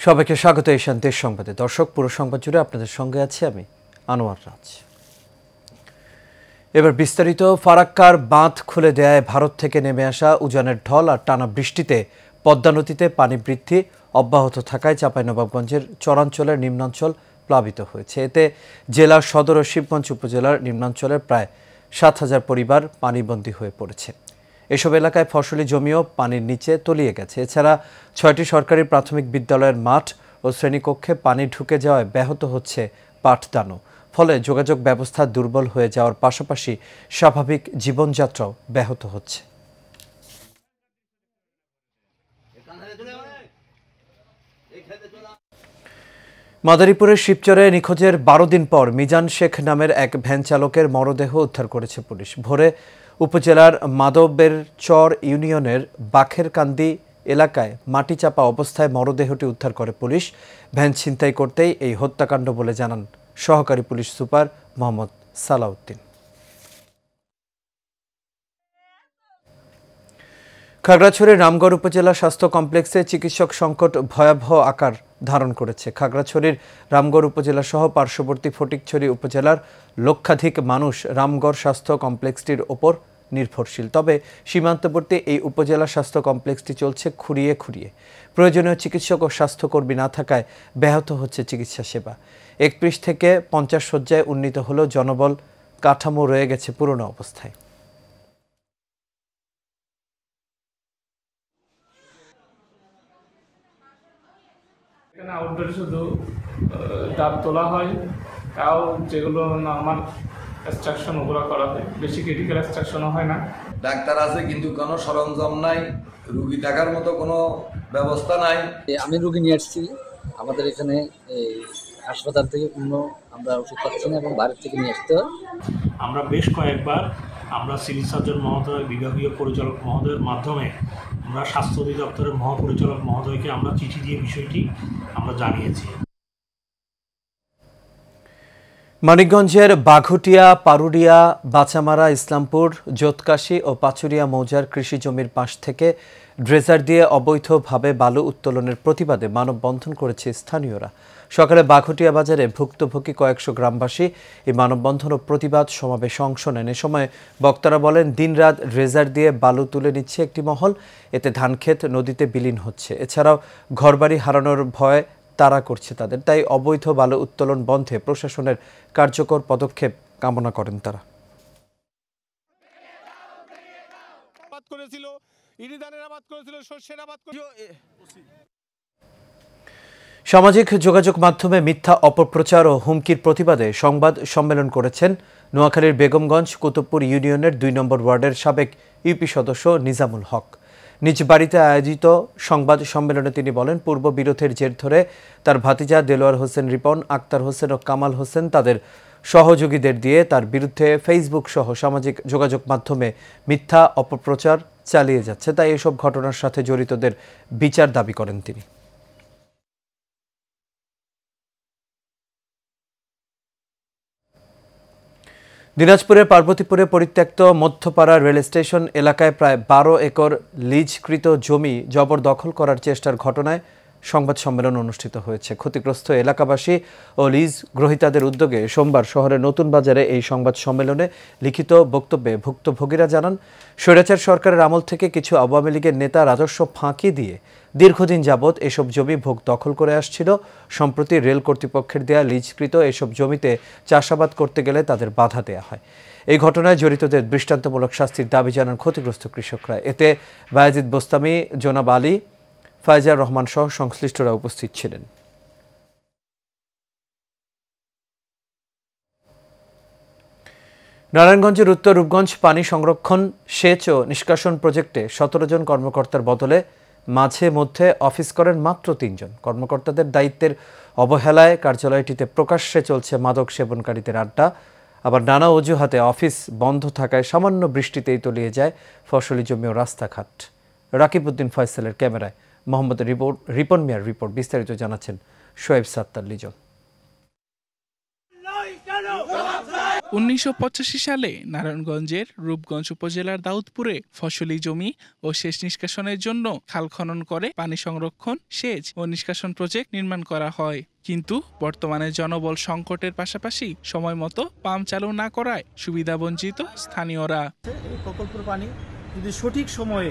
সবাইকে স্বাগত এশিয়ান দেশ সংবাদে। দর্শক, পুরো সংবাদ জুড়ে আপনাদের সঙ্গে আছি আমি আনোয়ার রাজ। এবার বিস্তারিত। ফারাক্কার বাঁধ খুলে দেয়ায় ভারত থেকে নেমে আসা উজানের ঢল আর টানা বৃষ্টিতে পদ্মা নদীতে পানি বৃদ্ধি অব্যাহত থাকায় চাঁপাইনবাবগঞ্জের চরাঞ্চলের নিম্নাঞ্চল প্লাবিত হয়েছে। এতে জেলার সদর ও শিবগঞ্জ উপজেলার নিম্নাঞ্চলের প্রায় 7,000 পরিবার পানিবন্দী হয়ে পড়েছে। এসব এলাকায় ফসলি জমিও পানির নিচে তলিয়ে গেছে। এছাড়া 6টি সরকারি প্রাথমিক বিদ্যালয়ের মাঠ ও শ্রেণীকক্ষে পানি ঢুকে যাওয়ায় ব্যাহত হচ্ছে পাঠদানও। ফলে যোগাযোগ ব্যবস্থা দুর্বল হয়ে যাওয়ার পাশাপাশি স্বাভাবিক জীবনযাত্রাও ব্যাহত হচ্ছে। মাদারীপুরের শিবচরে নিখোঁজের 12 দিন পর মিজান শেখ নামের এক ভ্যান চালকের মরদেহ উদ্ধার করেছে পুলিশ। ভোরে উপজেলার মাধবের চর ইউনিয়নের বাখেরকান্দি এলাকায় মাটি চাপা অবস্থায় মরদেহটি উদ্ধার করে পুলিশ। ভ্যান ছিনতাই করতেই এই হত্যাকাণ্ড বলে জানান সহকারী পুলিশ সুপার মোহাম্মদ সালাউদ্দিন। খাগড়াছড়ির রামগড় উপজেলা স্বাস্থ্য কমপ্লেক্সে চিকিৎসক সংকট ভয়াবহ আকার ধারণ করেছে। খাগড়াছড়ির রামগড় উপজেলা সহ পার্শ্ববর্তী ফটিকছড়ি উপজেলার লক্ষাধিক মানুষ রামগড় স্বাস্থ্য কমপ্লেক্সটির ওপর নির্ভরশীল। তবে সীমান্তবর্তী এই উপজেলা স্বাস্থ্য কমপ্লেক্সটি চলছে খুঁড়িয়ে খুঁড়িয়ে। প্রয়োজনীয় চিকিৎসক ও স্বাস্থ্যকর্মী না থাকায় ব্যাহত হচ্ছে চিকিৎসা সেবা। 31 থেকে 50 শয্যায় উন্নীত হলেও জনবল কাঠামো রয়ে গেছে পুরনো অবস্থায়। এখানে আউটডোরে শুধু ডাব তোলা হয়, তাও যেগুলো নর্মাল এক্সট্রাকশন ওগুলো করা হয়, বেশি ক্রিটিক্যাল এক্সট্রাকশনও হয় না। ডাক্তার আছে কিন্তু কোনো সরঞ্জাম নাই, রুগী দেখার মতো কোনো ব্যবস্থা নাই। আমি রুগী নিয়ে আসছি, আমাদের এখানে হাসপাতাল থেকে কোনো আমরা ওষুধ পাচ্ছি না এবং বাইরের থেকে নিয়ে আসতে হয়। আমরা বেশ কয়েকবার আমরা সিভিল সার্জন মহোদয়, বিভাগীয় পরিচালক মহোদয়ের মাধ্যমে আমরা স্বাস্থ্য অধিদপ্তরের মহাপরিচালক মহোদয়কে আমরা চিঠি দিয়ে বিষয়টি আমরা জানিয়েছি। মানিকগঞ্জের বাঘুটিয়া, পারুরিয়া, বাচামারা, ইসলামপুর, জোতকাশী ও পাচুরিয়া মৌজার কৃষি জমির পাশ থেকে ড্রেজার দিয়ে অবৈধভাবে বালু উত্তোলনের প্রতিবাদে মানববন্ধন করেছে স্থানীয়রা। সকালে বাঘুটিয়া বাজারে ভুক্তভোগী কয়েকশো গ্রামবাসী এই মানববন্ধন ও প্রতিবাদ সমাবেশে অংশ নেন। এ সময় বক্তারা বলেন, দিনরাত ড্রেজার দিয়ে বালু তুলে নিচ্ছে একটি মহল, এতে ধানক্ষেত নদীতে বিলীন হচ্ছে। এছাড়াও ঘরবাড়ি হারানোর ভয় তাড়া করছে তাদের। তাই অবৈধ বালু উত্তোলন বন্ধে প্রশাসনের কার্যকর পদক্ষেপ কামনা করেন তারা। সামাজিক যোগাযোগ মাধ্যমে মিথ্যা অপপ্রচার ও হুমকির প্রতিবাদে সংবাদ সম্মেলন করেছেন নোয়াখালীর বেগমগঞ্জ কুতুবপুর ইউনিয়নের 2 নম্বর ওয়ার্ডের সাবেক ইউপি সদস্য নিজামুল হক। নিজ বাড়িতে আয়োজিত সংবাদ সম্মেলনে তিনি বলেন, পূর্ব বিরোধের জের ধরে তার ভাতিজা দেলোয়ার হোসেন রিপন, আক্তার হোসেন ও কামাল হোসেন তাদের সহযোগীদের দিয়ে তার বিরুদ্ধে ফেসবুক সহ সামাজিক যোগাযোগ মাধ্যমে মিথ্যা অপপ্রচার চালিয়ে যাচ্ছে। তাই এসব ঘটনার সাথে জড়িতদের বিচার দাবি করেন তিনি। দিনাজপুরের পার্বতীপুরে পরিত্যক্ত মধ্যপাড়া রেল স্টেশন এলাকায় প্রায় 12 একর লিজকৃত জমি জবরদখল করার চেষ্টার ঘটনায় সংবাদ সম্মেলন অনুষ্ঠিত হয়েছে। ক্ষতিগ্রস্ত এলাকাবাসী ও লিজ গ্রহীতাদের উদ্যোগে সোমবার শহরের নতুন বাজারে এই সংবাদ সম্মেলনে লিখিত বক্তব্যে ভুক্তভোগীরা জানান, স্বৈরাচার সরকারের আমল থেকে কিছু আওয়ামী লীগের নেতা রাজস্ব ফাঁকি দিয়ে দীর্ঘদিন যাবৎ এসব জমি ভোগ দখল করে আসছিল। সম্প্রতি রেল কর্তৃপক্ষের দেয়া লিজকৃত এসব জমিতে চাষাবাদ করতে গেলে তাদের বাধা দেয়া হয়। এই ঘটনায় জড়িতদের দৃষ্টান্তমূলক শাস্তির দাবি জানান ক্ষতিগ্রস্ত কৃষকরা। এতে বায়েজিদ বোস্তামি, জনাব আলী, ফায়জার রহমান সহ সংশ্লিষ্টরা উপস্থিত ছিলেন। নারায়ণগঞ্জের উত্তর রূপগঞ্জ পানি সংরক্ষণ, সেচ ও নিষ্কাশন প্রজেক্টে 17 জন কর্মকর্তার বদলে মাঝে মধ্যে অফিস করেন মাত্র 3 জন। কর্মকর্তাদের দায়িত্বের অবহেলায় কার্যালয়টিতে প্রকাশ্যে চলছে মাদক সেবনকারীদের আড্ডা। আবার নানা অজুহাতে অফিস বন্ধ থাকায় সামান্য বৃষ্টিতেই তলিয়ে যায় ফসলি জমি ও রাস্তাঘাট। রাকিব উদ্দিন ফয়সালের ক্যামেরায় মোহাম্মদ রিপন মিয়ার রিপোর্ট। বিস্তারিত জানাচ্ছেন শোয়েব সাত্তার লিজন। 1985 সালে নারায়ণগঞ্জের রূপগঞ্জ উপজেলার দাউদপুরে ফসলি জমি ও সেচ নিষ্কাশনের জন্য খাল খনন করে পানি সংরক্ষণ, সেচ ও নিষ্কাশন প্রজেক্ট নির্মাণ করা হয়। কিন্তু বর্তমানে জনবল সংকটের পাশাপাশি সময় মতো পাম্প চালু না করায় সুবিধাবঞ্চিত স্থানীয়রা। এই প্রকল্পের পানি যদি সঠিক সময়ে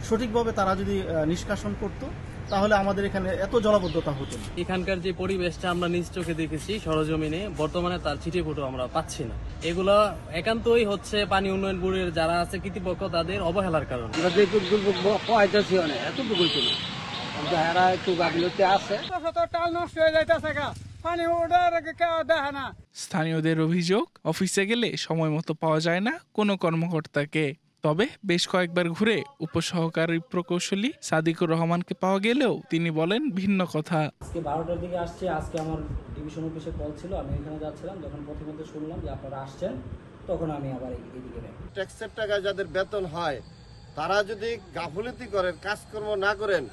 সঠিকভাবে তারা যদি নিষ্কাশন করত, তাহলে আমাদের এখানে এত জলাবদ্ধতা হতো না। এখানকার যে পরিবেশটা আমরা নিজ চোখে দেখেছি সরজমিনে, বর্তমানে তার ছিটেফোঁটো আমরা পাচ্ছি না। এগুলো একান্তই হচ্ছে পানি উন্নয়ন বোর্ডের যারা আছে কর্তৃপক্ষ তাদের অবহেলার কারণে। স্থানীয়দের অভিযোগ, অফিসে গেলে সময় মতো পাওয়া যায় না কোনো কর্মকর্তাকে। তবে বেশ কয়েকবার ঘুরে উপসহকারী প্রকৌশলী সাদিকুর রহমানকে পাওয়া গেলেও তিনি বলেন ভিন্ন কথা। আজকে 12টার দিকে আসছি, আজকে আমার ডিভিশন অফিসে কল ছিল, আমি এখানে যাচ্ছিলাম, যখন প্রথমত শুনলাম যে আপনারা আসছেন তখন আমি আবার এইদিকে যাই। ট্যাক্সের টাকায় যাদের বেতন হয় তারা যদি গাফিলতি করেন, কাজকর্ম না করেন,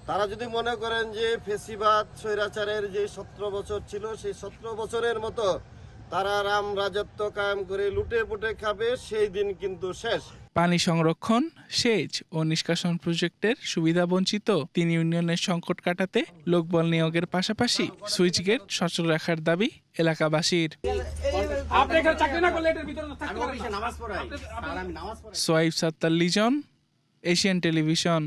তারা যদি মনে করেন যে ফেসিবাদ স্বৈরাচারের যে 17 বছর ছিল সেই 17 বছরের মতো তারা রাম রাজত্ব কায়েম করে লুটে পুটে খাবে, সেই দিন কিন্তু শেষ। পানি সংরক্ষণ, সেচ ও নিষ্কাশন প্রজেক্টের সুবিধা বঞ্চিত 3 ইউনিয়নের সংকট কাটাতে লোকবল নিয়োগের পাশাপাশি সুইচ গেট সচল রাখার দাবি এলাকাবাসীর। Shoaib Sattar Lizon, Asian Television.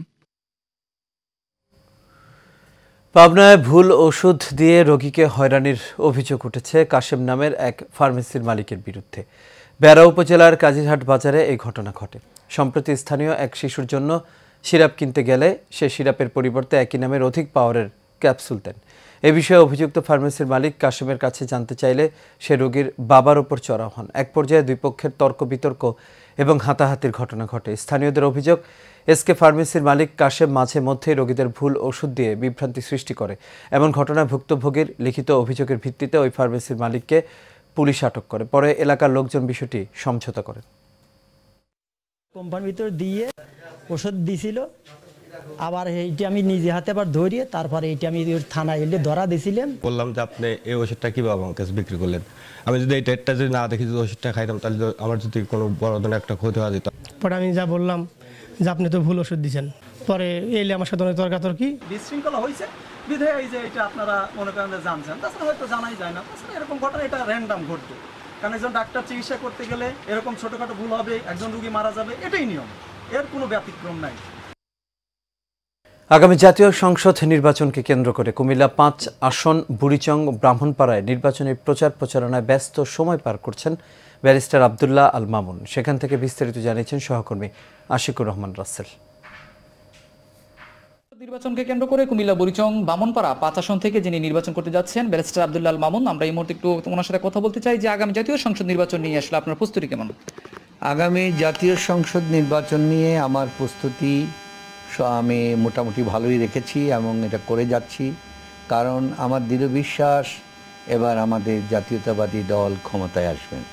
পাবনায় ভুল ওষুধ দিয়ে রোগীকে হয়রানির অভিযোগ উঠেছে কাশেম নামের এক ফার্মেসির মালিকের বিরুদ্ধে। বেড়া উপজেলার কাজিরহাট বাজারে এই ঘটনা ঘটে। সম্প্রতি স্থানীয় এক শিশুর জন্য সিরাপ কিনতে গেলে সে সিরাপের পরিবর্তে একই নামের অধিক পাওয়ারের ক্যাপসুল দেন। এ বিষয়ে অভিযুক্ত ফার্মেসির মালিক কাশেমের কাছে জানতে চাইলে সে রোগীর বাবার ওপর চড়াও হন। এক পর্যায়ে দুই পক্ষের তর্ক বিতর্ক এবং হাতাহাতির ঘটনা ঘটে। স্থানীয়দের অভিযোগ, এসকে ফার্মেসির মালিক কাশেম মাঝে মধ্যেই রোগীদের ভুল ওষুধ দিয়ে বিভ্রান্তি সৃষ্টি করে। এমন ঘটনায় ভুক্তভোগীর লিখিত অভিযোগের ভিত্তিতে ওই ফার্মেসির মালিককে পুলিশ আটক করে। পরে এলাকার লোকজন বিষয়টি সমঝোতা করে। কোম্পানির ভিতর দিয়ে ওষুধ দিছিল, আবার এইটি আমি নিজে হাতে আবার ধরিয়ে তারপরে এইটি আমি থানায় এলে ধরা দিয়েছিলাম। বললাম যে আপনি এই ওষুধটা কীভাবে আমার কাছে বিক্রি করলেন? আমি যদি এই ডেটটা যদি না দেখি, যদি ওষুধটা খাইতাম তাহলে আমার যদি কোনো বড় ধরনের একটা ক্ষতি হয়ে যেত। পরে আমি যা বললাম যে আপনি তো ভুল ওষুধ দিচ্ছেন, পরে এলে আমার সাথে অনেক তর্কাতর্কি বিশৃঙ্খলা হয়েছে বিধায় এই যে এটা আপনারা মনে করেন যে জানছেন, তাছাড়া হয়তো জানাই যায় না। তাছাড়া এরকম ঘটনা এটা র্যান্ডাম ঘটতো, কারণ একজন ডাক্তার চিকিৎসা করতে গেলে এরকম ছোটখাটো ভুল হবে, একজন রোগী মারা যাবে, এটাই নিয়ম, এর কোনো ব্যতিক্রম নাই। আগামী জাতীয় সংসদ নির্বাচনকে কেন্দ্র করে কুমিল্লা 5 আসন বুড়িচং ব্রাহ্মণপাড়ায় নির্বাচনী প্রচার প্রচারণায় ব্যস্ত সময় পার করছেন ব্যারিস্টার আব্দুল্লাহ আল মামুন। সেখান থেকে বিস্তারিত জানিয়েছেন সহকর্মী আশিকুর রহমান রাসেল। নির্বাচনকে কেন্দ্র করে কুমিল্লা বুড়িচং ব্রাহ্মণপাড়া 5 আসন থেকে যিনি নির্বাচন করতে যাচ্ছেন ব্যারিস্টার আব্দুল্লাহ আল মামুন, আমরা এই মুহূর্তে একটু ওনার সাথে কথা বলতে চাই যে আগামী জাতীয় সংসদ নির্বাচন নিয়ে আসলে আপনার প্রস্তুতি কেমন? আগামী জাতীয় সংসদ নির্বাচন নিয়ে আমার প্রস্তুতি আমি মোটামুটি ভালোই রেখেছি এবং এটা করে যাচ্ছি, কারণ আমার দৃঢ় বিশ্বাস এবার আমাদের জাতীয়তাবাদী দল ক্ষমতায় আসবেন।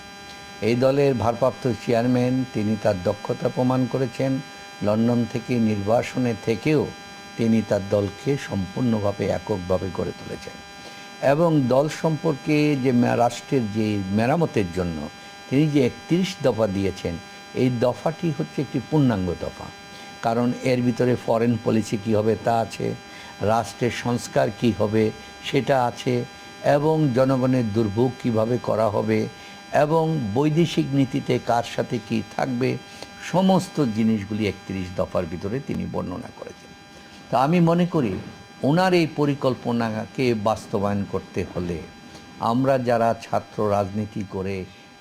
এই দলের ভারপ্রাপ্ত চেয়ারম্যান তিনি তার দক্ষতা প্রমাণ করেছেন। লন্ডন থেকে নির্বাসনে থেকেও তিনি তার দলকে সম্পূর্ণভাবে এককভাবে গড়ে তুলেছেন এবং দল সম্পর্কে যে রাষ্ট্রের যে মেরামতের জন্য তিনি যে 31 দফা দিয়েছেন, এই দফাটি হচ্ছে একটি পূর্ণাঙ্গ দফা। কারণ এর ভিতরে ফরেন পলিসি কী হবে তা আছে, রাষ্ট্রের সংস্কার কী হবে সেটা আছে, এবং জনগণের দুর্ভোগ কীভাবে করা হবে এবং বৈদেশিক নীতিতে কার সাথে কী থাকবে, সমস্ত জিনিসগুলি 31 দফার ভিতরে তিনি বর্ণনা করেছেন। তা আমি মনে করি ওনার এই পরিকল্পনাকে বাস্তবায়ন করতে হলে আমরা যারা ছাত্র রাজনীতি করে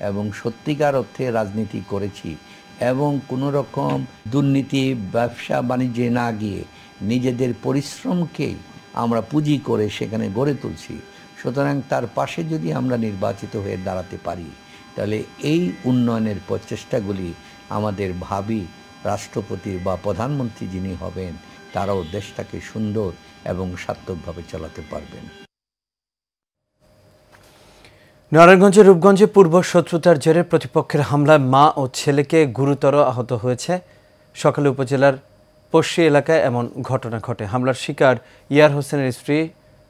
এবং সত্যিকার অর্থে রাজনীতি করেছি এবং কোনো রকম দুর্নীতি ব্যবসা বাণিজ্যে না গিয়ে নিজেদের পরিশ্রমকেই আমরা পুঁজি করে সেখানে গড়ে তুলছি, সুতরাং তার পাশে যদি আমরা নির্বাচিত হয়ে দাঁড়াতে পারি তাহলে এই উন্নয়নের প্রচেষ্টাগুলি আমাদের ভাবি রাষ্ট্রপতি বা প্রধানমন্ত্রী যিনি হবেন তারাও দেশটাকে সুন্দর এবং সার্থকভাবে চালাতে পারবেন। নারায়ণগঞ্জের রূপগঞ্জে পূর্ব শত্রুতার জেরে প্রতিপক্ষের হামলায় মা ও ছেলেকে গুরুতর আহত হয়েছে। সকালে উপজেলার পশ্চিম এলাকায় এমন ঘটনা ঘটে। হামলার শিকার ইয়ার হোসেনের স্ত্রী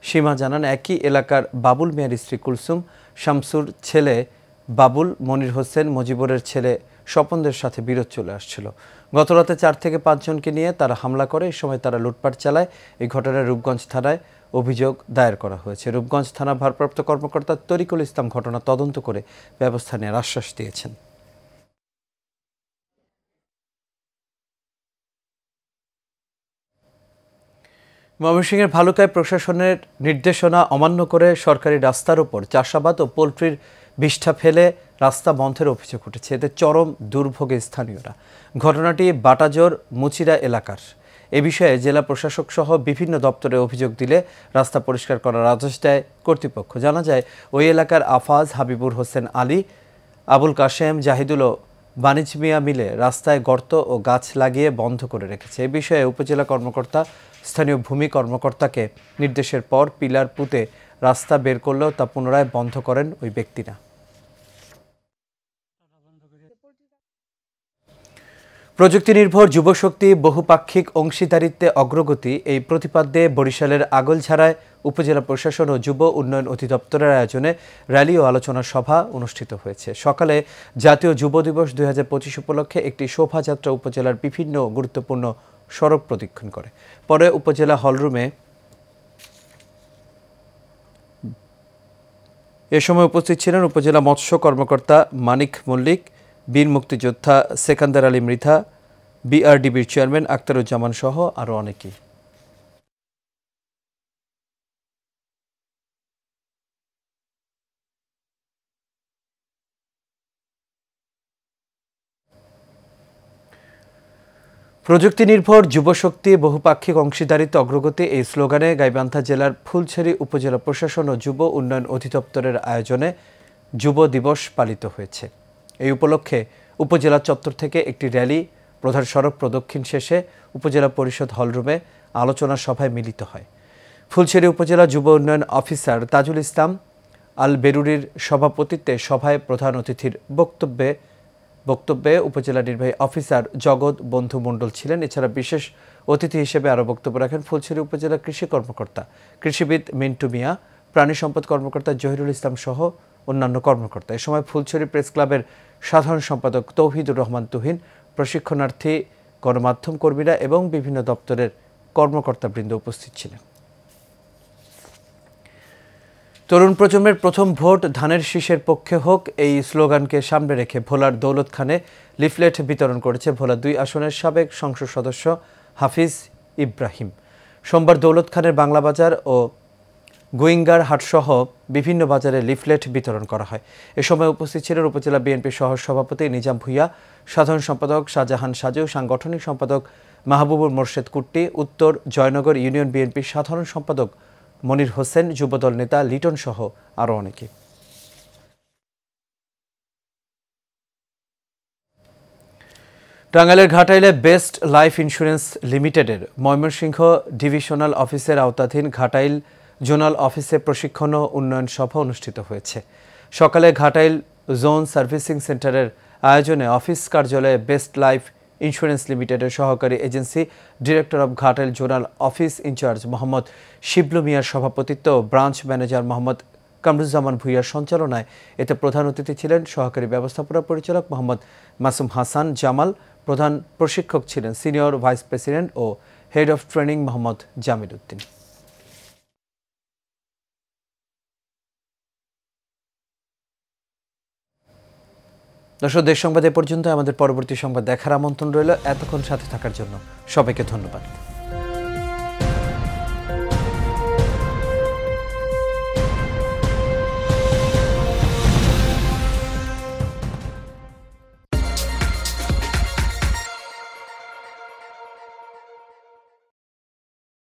সীমা জানান, একই এলাকার বাবুল মিয়ার স্ত্রী কুলসুম শামসুর ছেলে বাবুল, মনির হোসেন, মুজিবুরের ছেলে স্বপনদের সাথে বিরোধ চলে আসছিল। গতরাতে 4 থেকে 5 জনকে নিয়ে তারা হামলা করে। এই সময় তারা লুটপাট চালায়। এই ঘটনায় রূপগঞ্জ থানায় অভিযোগ দায়ের করা হয়েছে। রূপগঞ্জ থানা ভারপ্রাপ্ত কর্মকর্তা তরিকুল ইসলাম ঘটনা তদন্ত করে ব্যবস্থা নেওয়ার আশ্বাস দিয়েছেন। ময়মনসিংহের ভালুকায় প্রশাসনের নির্দেশনা অমান্য করে সরকারি রাস্তার উপর চাষাবাদ ও পোলট্রির বিষ্ঠা ফেলে রাস্তা বন্ধের অভিযোগ উঠেছে। এতে চরম দুর্ভোগে স্থানীয়রা। ঘটনাটি বাটাজোর মুচিরা এলাকার। এ বিষয়ে জেলা প্রশাসক সহ বিভিন্ন দপ্তরে অভিযোগ দিলে রাস্তা পরিষ্কার করার আদেশ দেয় কর্তৃপক্ষ। জানা যায়, ওই এলাকার আফাজ, হাবিবুর হোসেন আলী, আবুল কাশেম, জাহিদুল ও বানিজ মিয়া মিলে রাস্তায় গর্ত ও গাছ লাগিয়ে বন্ধ করে রেখেছে। এ বিষয়ে উপজেলা কর্মকর্তা স্থানীয় ভূমি কর্মকর্তাকে নির্দেশের পর পিলার পুঁতে রাস্তা বের করলেও তা পুনরায় বন্ধ করেন ওই ব্যক্তিরা। প্রযুক্তি নির্ভর যুবশক্তি বহুপাক্ষিক অংশীদারিত্বে অগ্রগতি, এই প্রতিপাদ্যে বরিশালের আগলঝাড়ায় উপজেলা প্রশাসন ও যুব উন্নয়ন অধিদপ্তরের আয়োজনে র্যালি ও আলোচনা সভা অনুষ্ঠিত হয়েছে। সকালে জাতীয় যুব দিবস 2025 উপলক্ষে একটি শোভাযাত্রা উপজেলার বিভিন্ন গুরুত্বপূর্ণ সড়ক প্রদক্ষিণ করে। পরে উপজেলা হলরুমে এ সময় উপস্থিত ছিলেন উপজেলা মৎস্য কর্মকর্তা মানিক মল্লিক, বীর মুক্তিযোদ্ধা সেকান্দার আলী মৃধা, বিআরডিবির চেয়ারম্যান আক্তারুজ্জামান সহ আরও অনেকেই। প্রযুক্তি নির্ভর যুবশক্তি বহুপাক্ষিক অংশীদারিত্ব অগ্রগতি, এই স্লোগানে গাইবান্ধা জেলার ফুলছড়ি উপজেলা প্রশাসন ও যুব উন্নয়ন অধিদপ্তরের আয়োজনে যুব দিবস পালিত হয়েছে। এই উপলক্ষে উপজেলা চত্বর থেকে একটি র্যালি প্রধান সড়ক প্রদক্ষিণ শেষে উপজেলা পরিষদ হলরুমে আলোচনা সভায় মিলিত হয়। ফুলছড়ি উপজেলা যুব উন্নয়ন অফিসার তাজুল ইসলাম আল বেরুরির সভাপতিত্বে সভায় প্রধান অতিথির বক্তব্যে উপজেলা নির্বাহী অফিসার জগৎ বন্ধু মণ্ডল ছিলেন। এছাড়া বিশেষ অতিথি হিসেবে আরও বক্তব্য রাখেন ফুলছড়ি উপজেলা কৃষি কর্মকর্তা কৃষিবিদ মিন্টু মিয়া, প্রাণী সম্পদ কর্মকর্তা জহিরুল ইসলাম সহ অন্যান্য কর্মকর্তা। এ সময় ফুলছড়ি প্রেস ক্লাবের সাধারণ সম্পাদক তৌহিদুর রহমান তুহিন, প্রশিক্ষণার্থী, গণমাধ্যম কর্মীরা এবং বিভিন্ন দপ্তরের কর্মকর্তাবৃন্দ উপস্থিত ছিলেন। তরুণ প্রজন্মের প্রথম ভোট ধানের শীষের পক্ষে হোক, এই স্লোগানকে সামনে রেখে ভোলার দৌলতখানে লিফলেট বিতরণ করেছে ভোলা 2 আসনের সাবেক সংসদ সদস্য হাফিজ ইব্রাহিম। সোমবার দৌলতখানের বাংলা বাজার ও গোয়িঙ্গার হাটসহ বিভিন্ন বাজারে লিফলেট বিতরণ করা হয়। এ সময় উপস্থিত ছিলেন উপজেলা বিএনপি সহ সভাপতি নিজাম ভুইয়া, সাধারণ সম্পাদক শাহজাহান সাজু, সাংগঠনিক সম্পাদক মাহবুবুর মোর্শেদ কুট্টি, উত্তর জয়নগর ইউনিয়ন বিএনপির সাধারণ সম্পাদক মনির হোসেন, যুবদল নেতা লিটন সহ আরও অনেকে। টাঙ্গাইলের ঘাটাইলে বেস্ট লাইফ ইন্স্যুরেন্স লিমিটেডের ময়মনসিংহ ডিভিশনাল অফিসের আওতাধীন ঘাটাইল জোনাল অফিসে প্রশিক্ষণ ও উন্নয়ন সভা অনুষ্ঠিত হয়েছে। সকালে ঘাটাইল জোন সার্ভিসিং সেন্টারের আয়োজনে অফিস কার্যালয়ে বেস্ট লাইফ ইন্স্যুরেন্স লিমিটেডের সহকারী agency director of Ghatail zonal office incharge Mohammad Shiblu মিয়ার সভাপতিত্ব ও ব্রাঞ্চ ম্যানেজার মোহাম্মদ কামরুজ্জামান ভুইয়ার সঞ্চালনায় এতে প্রধান অতিথি ছিলেন সহকারী ব্যবস্থাপনা পরিচালক মোহাম্মদ মাসুম হাসান জামাল। প্রধান প্রশিক্ষক ছিলেন সিনিয়র ভাইস প্রেসিডেন্ট ও head of training Mohammad Jamil Uddin. দর্শক, দেশ সংবাদ এ পর্যন্ত। আমাদের পরবর্তী সংবাদ দেখার আমন্ত্রণ রইল। এতক্ষণ সাথে থাকার জন্য সবাইকে ধন্যবাদ।